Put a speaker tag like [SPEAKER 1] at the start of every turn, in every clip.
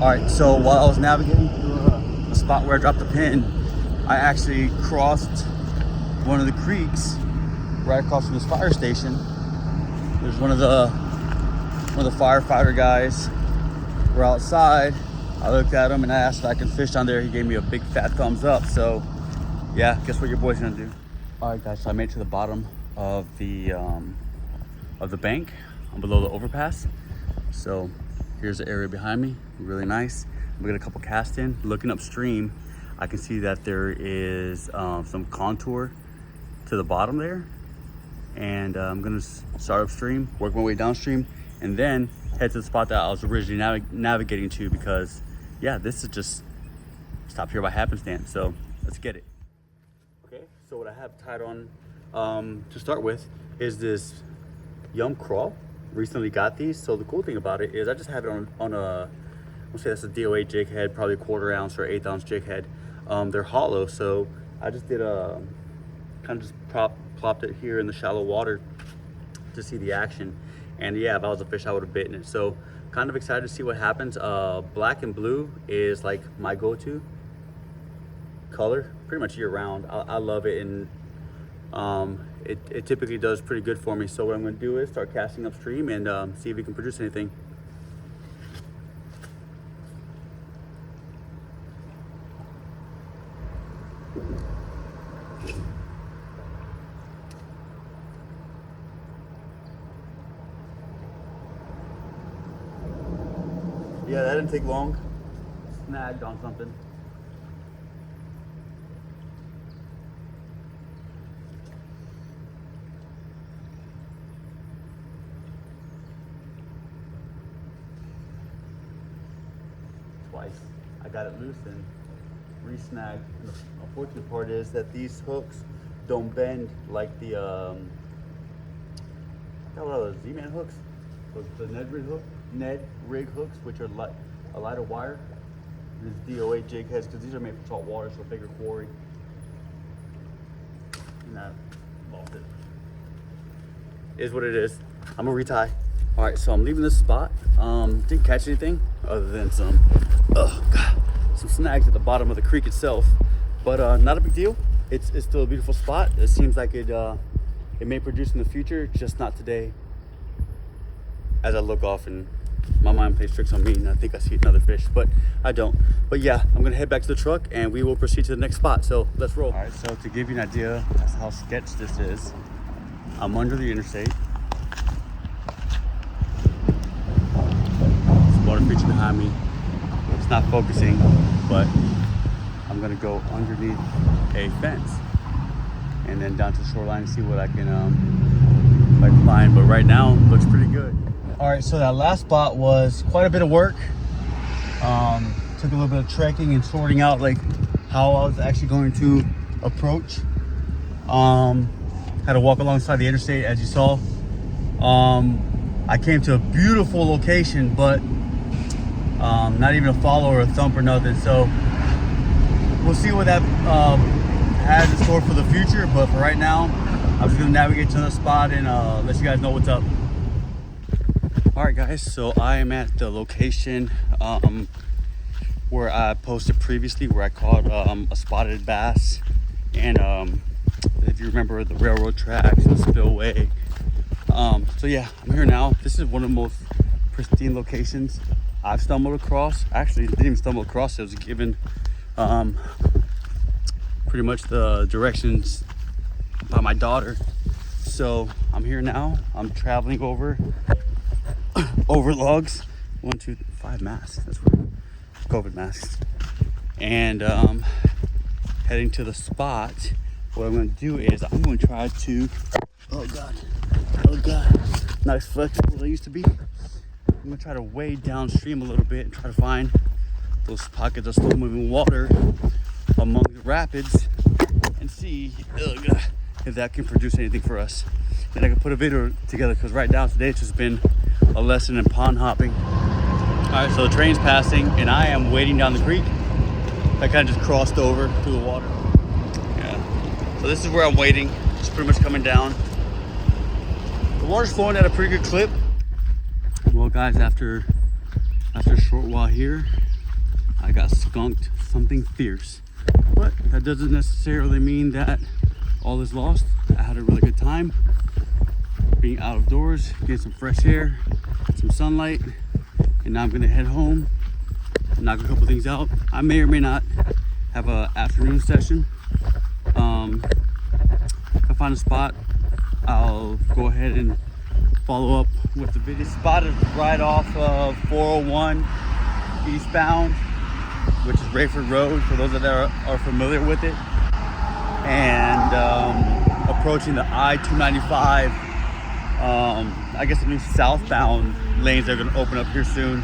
[SPEAKER 1] All right, so while I was navigating through a spot where I dropped the pin, I actually crossed one of the creeks right across from this fire station. There's one of the firefighter guys. We're outside. I looked at him and I asked if I could fish down there. He gave me a big fat thumbs up. So yeah, guess what your boy's gonna do? All right, guys. So I made it to the bottom of the bank, below the overpass. So here's the area behind me, really nice. We got a couple casts in. Looking upstream, I can see that there is some contour to the bottom there. And I'm gonna start upstream, work my way downstream, and then head to the spot that I was originally navigating to, because yeah, this is just stopped here by happenstance. So let's get it. Okay, so what I have tied on to start with is this Yum Crawl. Recently got these. So the cool thing about it is I just have it on a, let's say that's a DOA jig head, probably a 1/4 ounce or 1/8 ounce jig head. They're hollow, so I just did a kind of just plopped it here in the shallow water to see the action. And yeah, if I was a fish, I would have bitten it. So kind of excited to see what happens. Black and blue is like my go-to color pretty much year round. I love it, and it typically does pretty good for me. So what I'm going to do is start casting upstream and see if we can produce anything. Yeah, that didn't take long. Snagged on something. Twice. I got it loose and re-snagged. The unfortunate part is that these hooks don't bend like the what are those Z-Man hooks? The Ned rig hooks, which are a lighter wire. These DOA jig heads, because these are made for salt water, so bigger quarry. And I lost it. Is what it is. I'm gonna retie. All right, so I'm leaving this spot. Didn't catch anything other than some snags at the bottom of the creek itself, but not a big deal. It's still a beautiful spot. It seems like it may produce in the future, just not today. As I look off and my mind plays tricks on me and I think I see another fish, but I don't. But yeah, I'm gonna head back to the truck and we will proceed to the next spot. So let's roll. All right, so to give you an idea as to how sketch this is, I'm under the interstate. There's water feature behind me. It's not focusing, but I'm gonna go underneath a fence and then down to the shoreline and see what I can find. But right now, looks pretty good. All right, so that last spot was quite a bit of work. Took a little bit of trekking and sorting out like how I was actually going to approach. Had to walk alongside the interstate, as you saw. I came to a beautiful location, but not even a follow or a thump or nothing. So we'll see what that has in store for the future. But for right now, I'm just gonna navigate to another spot and let you guys know what's up. All right, guys, so I am at the location where I posted previously, where I caught a spotted bass. And if you remember the railroad tracks and the spillway. So yeah, I'm here now. This is one of the most pristine locations I've stumbled across. Actually, didn't even stumble across it. It was given pretty much the directions by my daughter. So I'm here now. I'm traveling over logs. 1, 2, 5 masks. That's weird. COVID masks. And heading to the spot. What I'm going to do is I'm going to try to, oh god, not as flexible as I used to be. I'm going to try to wade downstream a little bit and try to find those pockets of slow moving water among the rapids and see if that can produce anything for us. And I can put a video together, because right now today it's just been a lesson in pond hopping. All right, so the train's passing and I am wading down the creek. I kind of just crossed over through the water. Yeah. So this is where I'm wading. It's pretty much coming down. The water's flowing at a pretty good clip. Well, guys, after a short while here, I got skunked something fierce. But that doesn't necessarily mean that all is lost. I had a really good time being out of doors, getting some fresh air, some sunlight, and now I'm gonna head home, knock a couple things out. I may or may not have an afternoon session. If I find a spot, I'll go ahead and follow up with the video. This spot is right off of 401 eastbound, which is Rayford Road, for those that are familiar with it. And approaching the I-295, I guess the new southbound lanes are gonna open up here soon.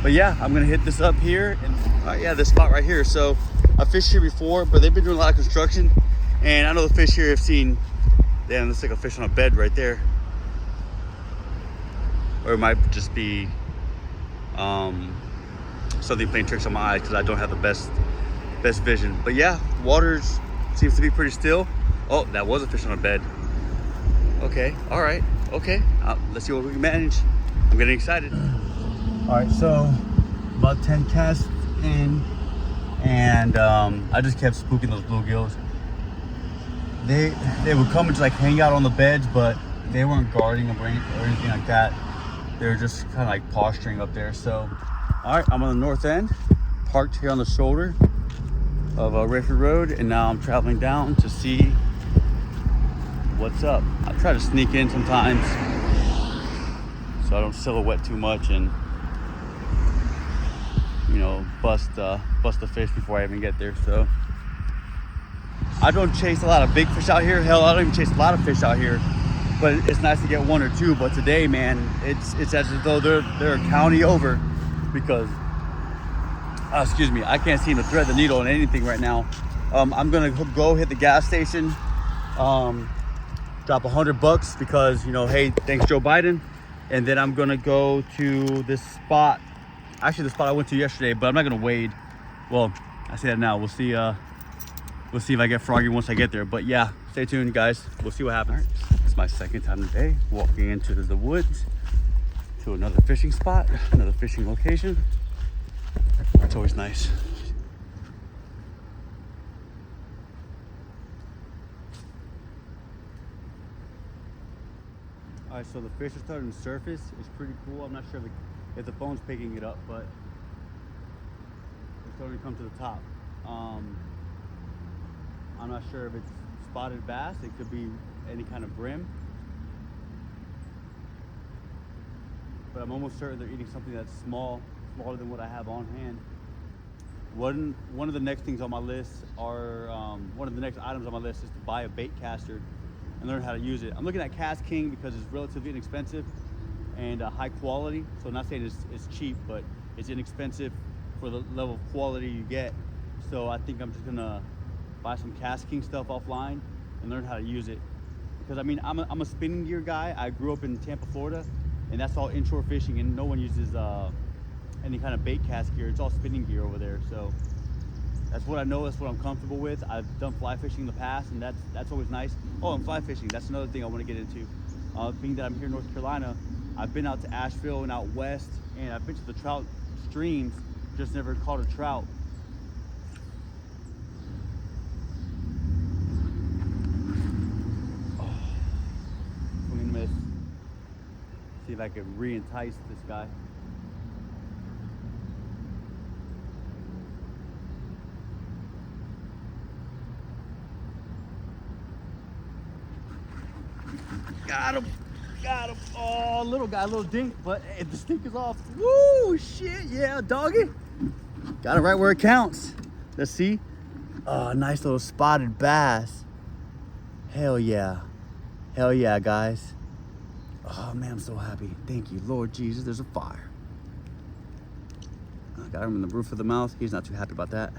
[SPEAKER 1] But yeah, I'm gonna hit this up here. And yeah, this spot right here. So I fished here before, but they've been doing a lot of construction. And I know the fish here have seen, damn, looks like a fish on a bed right there. Or it might just be something playing tricks on my eyes because I don't have the best vision. But yeah, water seems to be pretty still. Oh, that was a fish on a bed. Okay, all right, okay. Let's see what we can manage. I'm getting excited. All right, so about 10 casts in, and I just kept spooking those bluegills. They would come and just like hang out on the beds, but they weren't guarding them or anything like that. They were just kind of like posturing up there. So, all right, I'm on the north end, parked here on the shoulder of Rayford Road, and now I'm traveling down to see what's up. I try to sneak in sometimes so I don't silhouette too much and, you know, bust the fish before I even get there. So I don't chase a lot of big fish out here. Hell, I don't even chase a lot of fish out here, but it's nice to get one or two. But today, man, it's as though they're a county over, because excuse me, I can't seem to thread the needle on anything right now. I'm gonna go hit the gas station, drop $100 because, you know, hey, thanks Joe Biden. And then I'm gonna go to this spot, actually the spot I went to yesterday, but I'm not gonna wade. Well, I say that now. We'll see if I get froggy once I get there. But yeah, stay tuned, guys. We'll see what happens. Right. It's my second time today walking into the woods to another fishing spot, another fishing location. It's always nice. All right, so the fish are starting to surface. It's pretty cool. I'm not sure if the phone's picking it up, but it's starting to come to the top. I'm not sure if it's spotted bass. It could be any kind of brim. But I'm almost certain they're eating something that's smaller than what I have on hand. One of the next things on my list are, one of the next items on my list is to buy a bait caster and learn how to use it. I'm looking at Cast King because it's relatively inexpensive and high quality. So I'm not saying it's cheap, but it's inexpensive for the level of quality you get. So I think I'm just gonna buy some Cast King stuff offline and learn how to use it. Because I mean, I'm a spinning gear guy. I grew up in Tampa, Florida, and that's all inshore fishing, and no one uses any kind of bait cast gear. It's all spinning gear over there. So that's what I know, that's what I'm comfortable with. I've done fly fishing in the past, and that's always nice. Oh, and fly fishing, that's another thing I want to get into. Being that I'm here in North Carolina, I've been out to Asheville and out west, and I've been to the trout streams, just never caught a trout. Oh, swing and miss. See if I can re-entice this guy. Got him. Oh, little guy, little dink, but if the stink is off, woo, shit, yeah, doggy. Got it right where it counts. Let's see. Oh, nice little spotted bass. Hell yeah, guys. Oh man, I'm so happy. Thank you, Lord Jesus. There's a fire. I got him in the roof of the mouth. He's not too happy about that.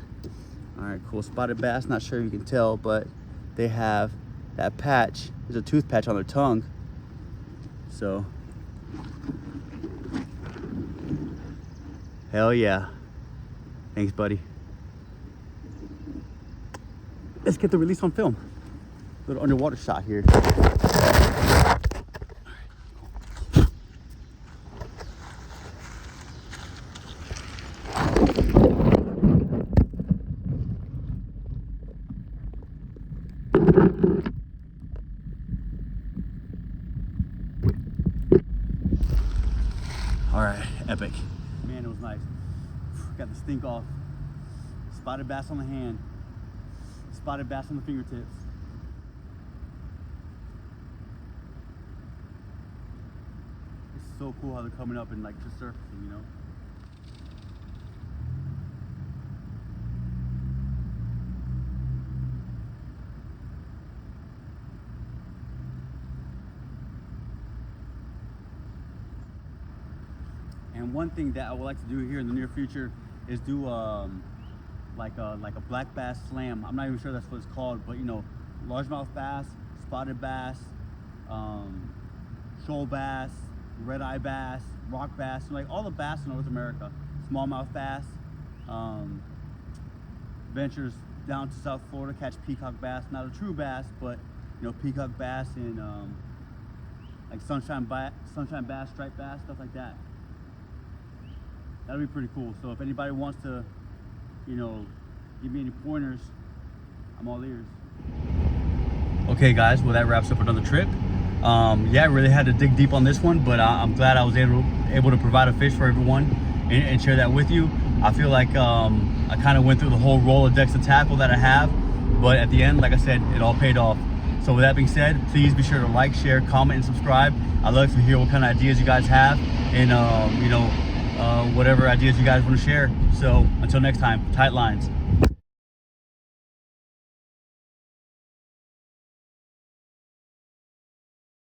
[SPEAKER 1] All right, cool. Spotted bass. Not sure you can tell, but they have that patch. There's a tooth patch on their tongue. So, hell yeah. Thanks, buddy. Let's get the release on film. Little underwater shot here. Got the stink off. Spotted bass on the hand. Spotted bass on the fingertips. It's so cool how they're coming up and like just surfacing, you know? And one thing that I would like to do here in the near future is do like a black bass slam. I'm not even sure that's what it's called, but you know, largemouth bass, spotted bass, shoal bass, red eye bass, rock bass, like all the bass in North America. Smallmouth bass. Ventures down to South Florida, catch peacock bass. Not a true bass, but you know, peacock bass and like sunshine bass, striped bass, stuff like that. That'll be pretty cool. So if anybody wants to, you know, give me any pointers, I'm all ears. Okay guys, well that wraps up another trip. Yeah, I really had to dig deep on this one, but I'm glad I was able to provide a fish for everyone and share that with you. I feel like I kind of went through the whole Rolodex of tackle that I have, but at the end, like I said, it all paid off. So with that being said, please be sure to like, share, comment, and subscribe. I'd love to hear what kind of ideas you guys have, and you know, whatever ideas you guys want to share. So until next time, tight lines.